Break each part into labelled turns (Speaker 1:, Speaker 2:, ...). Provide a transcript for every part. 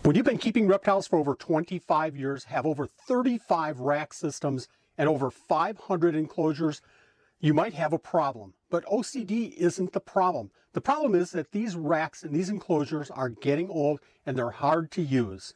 Speaker 1: When you've been keeping reptiles for over 25 years, have over 35 rack systems, and over 500 enclosures, you might have a problem. But OCD isn't the problem. The problem is that these racks and these enclosures are getting old and they're hard to use.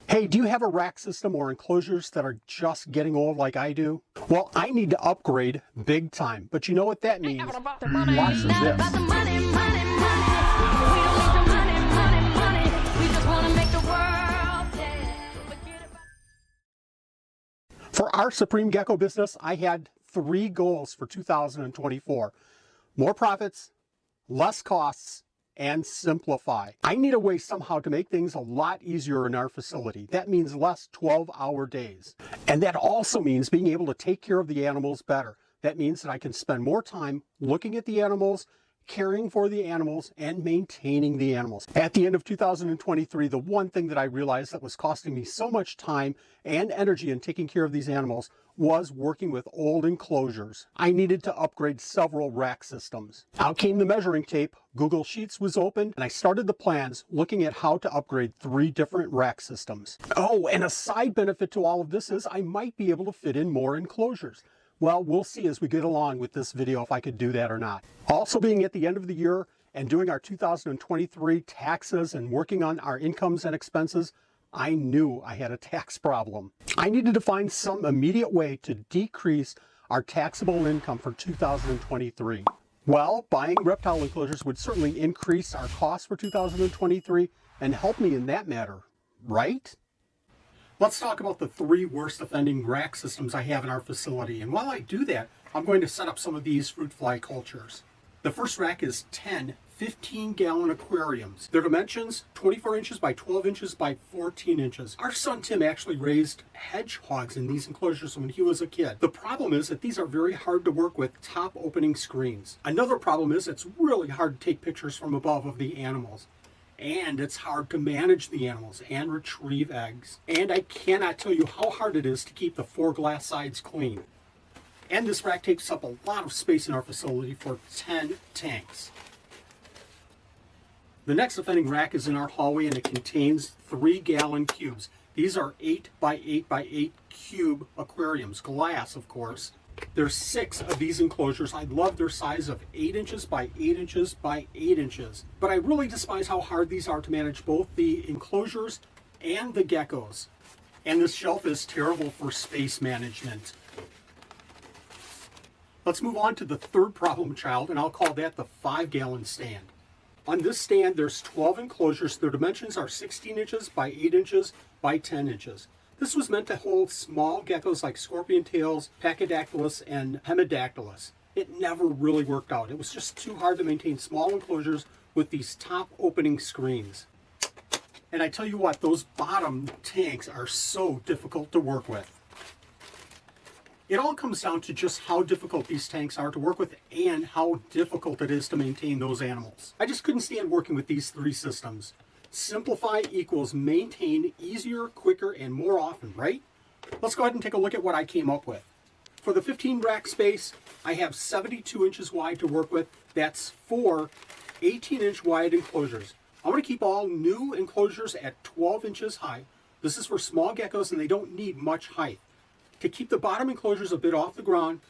Speaker 1: Hey, do you have a rack system or enclosures that are just getting old like I do? Well, I need to upgrade big time. But you know what that means? Watch this. For our Supreme Gecko business, I had 3 goals for 2024. More profits, less costs, and simplify. I need a way somehow to make things a lot easier in our facility. That means less 12-hour days. And that also means being able to take care of the animals better. That means that I can spend more time looking at the animals, caring for the animals, and maintaining the animals. At the end of 2023, the one thing that I realized that was costing me so much time and energy in taking care of these animals was working with old enclosures. I needed to upgrade several rack systems. Out came the measuring tape, Google Sheets was open, and I started the plans looking at how to upgrade 3 different rack systems. Oh, and a side benefit to all of this is I might be able to fit in more enclosures. Well, we'll see as we get along with this video if I could do that or not. Also, being at the end of the year and doing our 2023 taxes and working on our incomes and expenses, I knew I had a tax problem. I needed to find some immediate way to decrease our taxable income for 2023. Well, buying reptile enclosures would certainly increase our costs for 2023 and help me in that matter, right? Let's talk about the 3 worst offending rack systems I have in our facility. And while I do that, I'm going to set up some of these fruit fly cultures. The first rack is 10 15-gallon aquariums. Their dimensions, 24 inches by 12 inches by 14 inches. Our son Tim actually raised hedgehogs in these enclosures when he was a kid. The problem is that these are very hard to work with top opening screens. Another problem is it's really hard to take pictures from above of the animals. And it's hard to manage the animals and retrieve eggs. And I cannot tell you how hard it is to keep the 4 glass sides clean. And this rack takes up a lot of space in our facility for 10 tanks. The next offending rack is in our hallway and it contains 3-gallon cubes. These are 8 by 8 by 8 cube aquariums, glass of course. There's 6 of these enclosures. I love their size of 8 inches by 8 inches by 8 inches. But I really despise how hard these are to manage both the enclosures and the geckos. And this shelf is terrible for space management. Let's move on to the third problem child, and I'll call that the 5-gallon stand. On this stand, there's 12 enclosures. Their dimensions are 16 inches by 8 inches by 10 inches. This was meant to hold small geckos like scorpion tails, pachydaktylus, and hemidactylus. It never really worked out. It was just too hard to maintain small enclosures with these top opening screens. And I tell you what, those bottom tanks are so difficult to work with. It all comes down to just how difficult these tanks are to work with and how difficult it is to maintain those animals. I just couldn't stand working with these 3 systems. Simplify equals maintain easier, quicker, and more often, right? Let's go ahead and take a look at what I came up with. For the 15 rack space, I have 72 inches wide to work with. That's 4 18-inch wide enclosures. I'm going to keep all new enclosures at 12 inches high. This is for small geckos and they don't need much height. To keep the bottom enclosures a bit off the ground,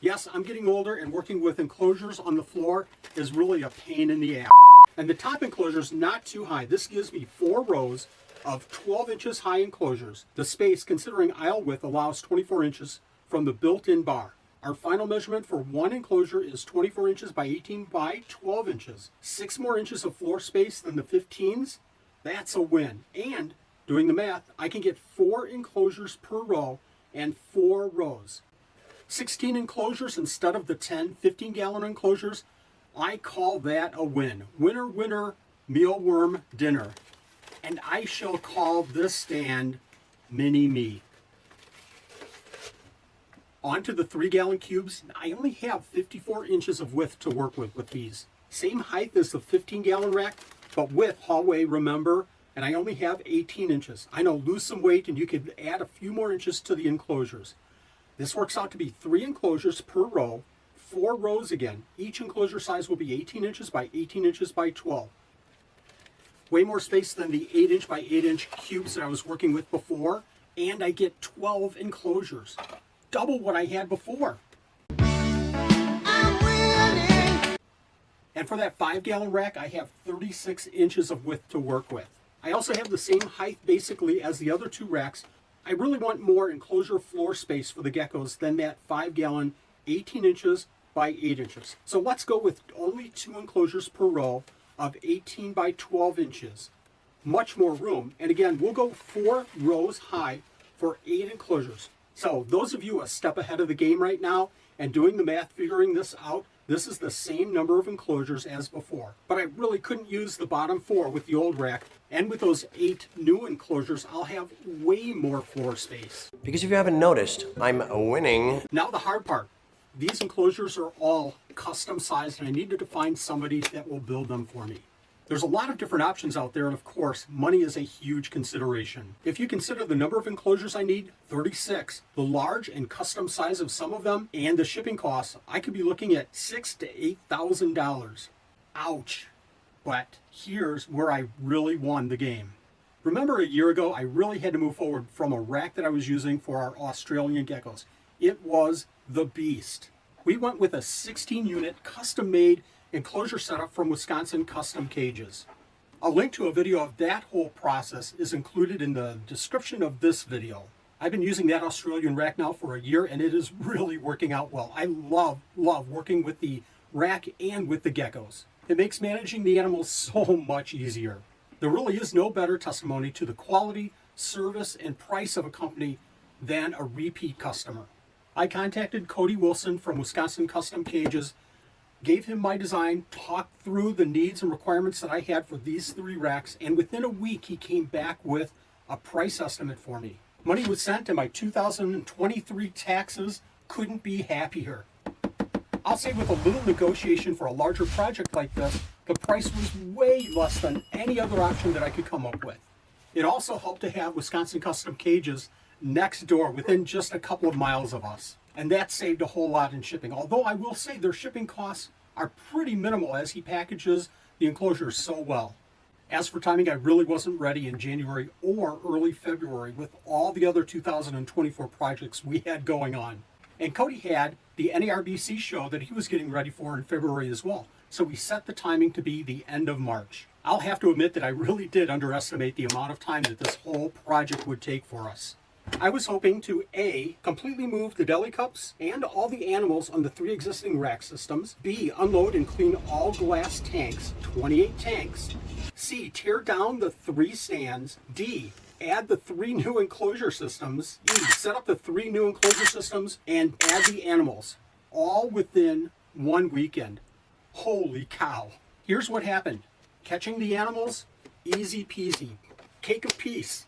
Speaker 1: yes, I'm getting older and working with enclosures on the floor is really a pain in the ass. And the top enclosure is not too high. This gives me 4 rows of 12 inches high enclosures. The space, considering aisle width, allows 24 inches from the built-in bar. Our final measurement for one enclosure is 24 inches by 18 by 12 inches. 6 more inches of floor space than the 15s. That's a win. And doing the math, I can get 4 enclosures per row and 4 rows. 16 enclosures instead of the 10 15-gallon enclosures. I call that a win. Winner, winner, mealworm dinner. And I shall call this stand Mini Me. On to the 3-gallon cubes. I only have 54 inches of width to work with these. Same height as the 15-gallon rack, but width, hallway, remember, and I only have 18 inches. I know, lose some weight and you could add a few more inches to the enclosures. This works out to be 3 enclosures per row, 4 rows again. Each enclosure size will be 18 inches by 18 inches by 12. Way more space than the 8" by 8" cubes that I was working with before. And I get 12 enclosures. Double what I had before. And for that 5-gallon rack, I have 36 inches of width to work with. I also have the same height basically as the other 2 racks. I really want more enclosure floor space for the geckos than that 5-gallon 18 inches by 8 inches. So let's go with only 2 enclosures per row of 18 by 12 inches. Much more room. And again, we'll go 4 rows high for 8 enclosures. So those of you a step ahead of the game right now and doing the math, figuring this out, this is the same number of enclosures as before. But I really couldn't use the bottom 4 with the old rack. And with those 8 new enclosures, I'll have way more floor space.
Speaker 2: Because if you haven't noticed, I'm winning.
Speaker 1: Now the hard part. These enclosures are all custom sized and I needed to find somebody that will build them for me. There's a lot of different options out there, and of course, money is a huge consideration. If you consider the number of enclosures I need, 36, the large and custom size of some of them, and the shipping costs, I could be looking at $6,000 to $8,000. Ouch. But here's where I really won the game. Remember a year ago, I really had to move forward from a rack that I was using for our Australian geckos. It was the beast. We went with a 16-unit custom-made enclosure setup from Wisconsin Custom Cages. A link to a video of that whole process is included in the description of this video. I've been using that Australian rack now for a year and it is really working out well. I love working with the rack and with the geckos. It makes managing the animals so much easier. There really is no better testimony to the quality, service, and price of a company than a repeat customer. I contacted Cody Wilson from Wisconsin Custom Cages, gave him my design, talked through the needs and requirements that I had for these 3 racks, and within a week he came back with a price estimate for me. Money was sent and my 2023 taxes couldn't be happier. I'll say with a little negotiation for a larger project like this, the price was way less than any other option that I could come up with. It also helped to have Wisconsin Custom Cages next door within just a couple of miles of us. And that saved a whole lot in shipping. Although I will say their shipping costs are pretty minimal as he packages the enclosures so well. As for timing, I really wasn't ready in January or early February with all the other 2024 projects we had going on. And Cody had the NARBC show that he was getting ready for in February as well. So we set the timing to be the end of March. I'll have to admit that I really did underestimate the amount of time that this whole project would take for us. I was hoping to A, completely move the deli cups and all the animals on the 3 existing rack systems, B, unload and clean all glass tanks, 28 tanks, C, tear down the 3 stands, D, add the 3 new enclosure systems, E, set up the 3 new enclosure systems, and add the animals, all within 1 weekend. Holy cow. Here's what happened. Catching the animals, easy peasy, cake of peace.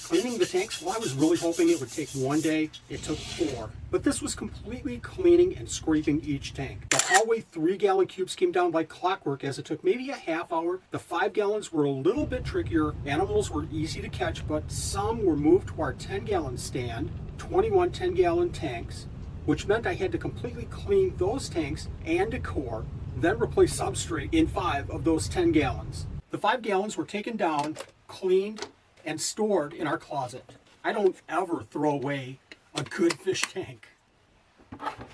Speaker 1: Cleaning the tanks, well, I was really hoping it would take 1 day. It took 4. But this was completely cleaning and scraping each tank. The hallway 3-gallon cubes came down like clockwork as it took maybe a half hour. The 5 gallons were a little bit trickier. Animals were easy to catch, but some were moved to our 10-gallon stand, 21 10-gallon tanks, which meant I had to completely clean those tanks and decor, then replace substrate in 5 of those 10 gallons. The 5 gallons were taken down, cleaned, and stored in our closet. I don't ever throw away a good fish tank.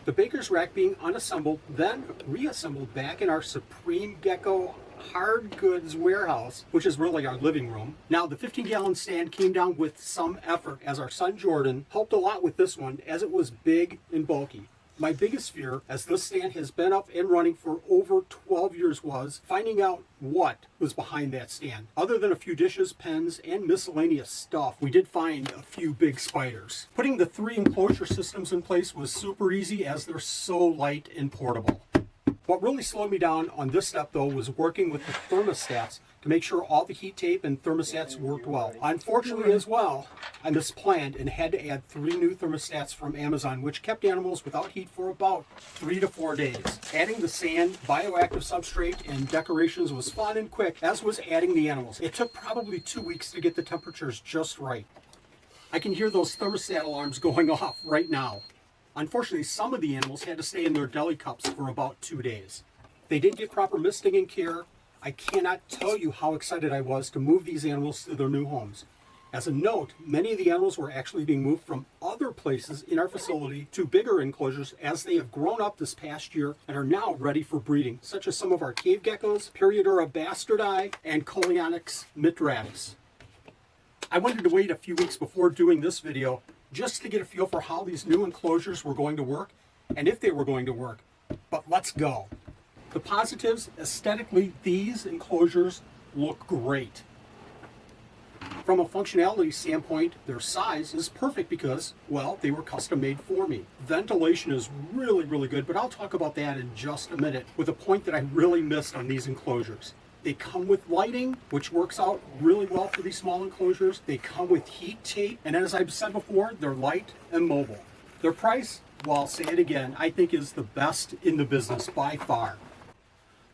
Speaker 1: The baker's rack being unassembled, then reassembled back in our Supreme Gecko hard goods warehouse, which is really our living room. Now the 15-gallon stand came down with some effort as our son Jordan helped a lot with this one as it was big and bulky. My biggest fear, as this stand has been up and running for over 12 years, was finding out what was behind that stand. Other than a few dishes, pens, and miscellaneous stuff, we did find a few big spiders. Putting the 3 enclosure systems in place was super easy as they're so light and portable. What really slowed me down on this step, though, was working with the thermostats to make sure all the heat tape and thermostats worked well. Unfortunately as well, I misplanned and had to add 3 new thermostats from Amazon, which kept animals without heat for about 3 to 4 days. Adding the sand, bioactive substrate, and decorations was fun and quick, as was adding the animals. It took probably 2 weeks to get the temperatures just right. I can hear those thermostat alarms going off right now. Unfortunately, some of the animals had to stay in their deli cups for about 2 days. They did get proper misting and care. I cannot tell you how excited I was to move these animals to their new homes. As a note, many of the animals were actually being moved from other places in our facility to bigger enclosures as they have grown up this past year and are now ready for breeding, such as some of our cave geckos, Periodora bastardi, and Coleonyx mitratus. I wanted to wait a few weeks before doing this video just to get a feel for how these new enclosures were going to work and if they were going to work. But let's go. The positives, aesthetically, these enclosures look great. From a functionality standpoint, their size is perfect because, well, they were custom made for me. Ventilation is really, really good, but I'll talk about that in just a minute with a point that I really missed on these enclosures. They come with lighting, which works out really well for these small enclosures. They come with heat tape, and as I've said before, they're light and mobile. Their price, well, I'll say it again, I think is the best in the business by far.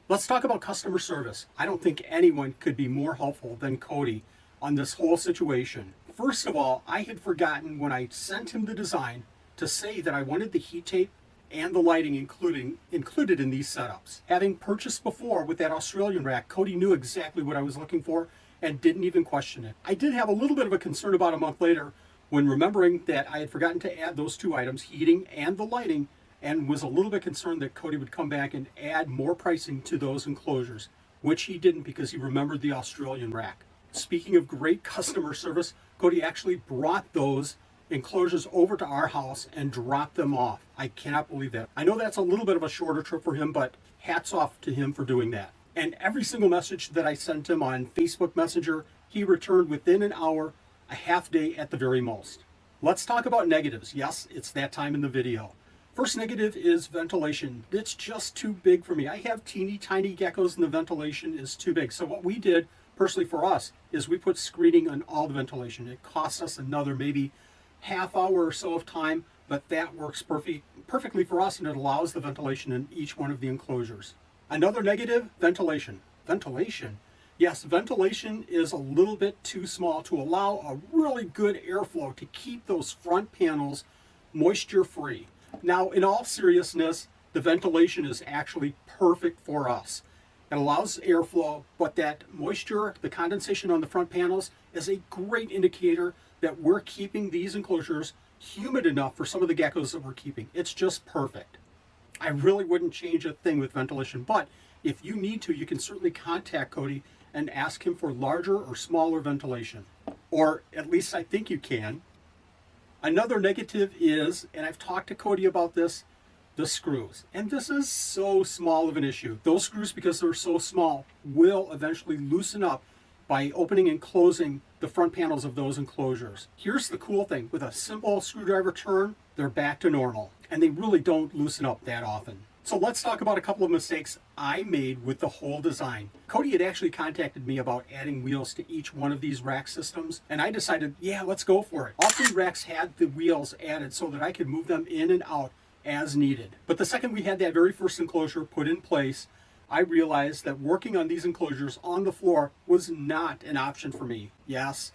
Speaker 1: Let's talk about customer service. I don't think anyone could be more helpful than Cody on this whole situation. First of all, I had forgotten when I sent him the design to say that I wanted the heat tape and the lighting included in these setups. Having purchased before with that Australian rack, Cody knew exactly what I was looking for and didn't even question it. I did have a little bit of a concern about a month later when remembering that I had forgotten to add those two items, heating and the lighting, and was a little bit concerned that Cody would come back and add more pricing to those enclosures, which he didn't because he remembered the Australian rack. Speaking of great customer service, Cody actually brought those enclosures over to our house and dropped them off. I cannot believe that. I know that's a little bit of a shorter trip for him, but hats off to him for doing that. And every single message that I sent him on Facebook Messenger, he returned within an hour, a half day at the very most. Let's talk about negatives. Yes, it's that time in the video. First negative is ventilation. It's just too big for me. I have teeny tiny geckos and the ventilation is too big. So what we did personally for us is we put screening on all the ventilation. It costs us another maybe half hour or so of time, but that works perfectly for us and it allows the ventilation in each one of the enclosures. Another negative, ventilation. Ventilation? Yes, ventilation is a little bit too small to allow a really good airflow to keep those front panels moisture free. Now, in all seriousness, the ventilation is actually perfect for us. It allows airflow, but that moisture, the condensation on the front panels, is a great indicator that we're keeping these enclosures humid enough for some of the geckos that we're keeping. It's just perfect. I really wouldn't change a thing with ventilation, but if you need to, you can certainly contact Cody and ask him for larger or smaller ventilation. Or at least I think you can. Another negative is, and I've talked to Cody about this, the screws. And this is so small of an issue. Those screws, because they're so small, will eventually loosen up by opening and closing the front panels of those enclosures. Here's the cool thing. With a simple screwdriver turn, they're back to normal. And they really don't loosen up that often. So let's talk about a couple of mistakes I made with the whole design. Cody had actually contacted me about adding wheels to each one of these rack systems, and I decided, yeah, let's go for it. All three racks had the wheels added so that I could move them in and out as needed. But the second we had that very first enclosure put in place, I realized that working on these enclosures on the floor was not an option for me. Yes,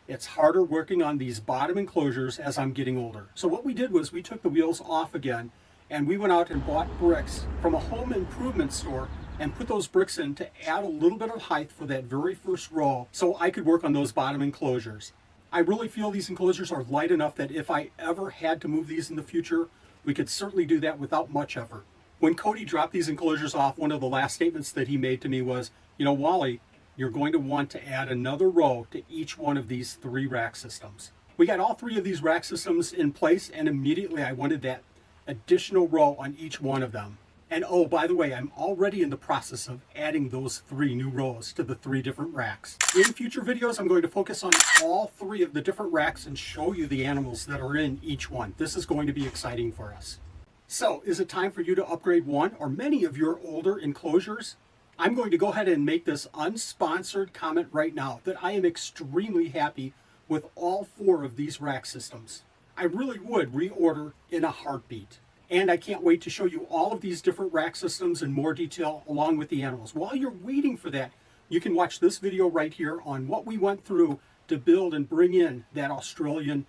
Speaker 1: it's harder working on these bottom enclosures as I'm getting older. So what we did was we took the wheels off again and we went out and bought bricks from a home improvement store and put those bricks in to add a little bit of height for that very first row so I could work on those bottom enclosures. I really feel these enclosures are light enough that if I ever had to move these in the future, we could certainly do that without much effort. When Cody dropped these enclosures off, one of the last statements that he made to me was, you know, Wally, you're going to want to add another row to each one of these three rack systems. We got all three of these rack systems in place, and immediately I wanted that additional row on each one of them. And oh, by the way, I'm already in the process of adding those 3 new rows to the 3 different racks. In future videos, I'm going to focus on all 3 of the different racks and show you the animals that are in each one. This is going to be exciting for us. So, is it time for you to upgrade one or many of your older enclosures? I'm going to go ahead and make this unsponsored comment right now that I am extremely happy with all 4 of these rack systems. I really would reorder in a heartbeat. And I can't wait to show you all of these different rack systems in more detail along with the animals. While you're waiting for that, you can watch this video right here on what we went through to build and bring in that Australian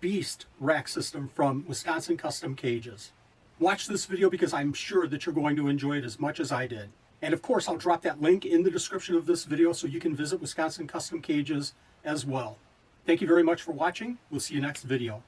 Speaker 1: beast rack system from Wisconsin Custom Cages. Watch this video because I'm sure that you're going to enjoy it as much as I did. And of course, I'll drop that link in the description of this video so you can visit Wisconsin Custom Cages as well. Thank you very much for watching. We'll see you next video.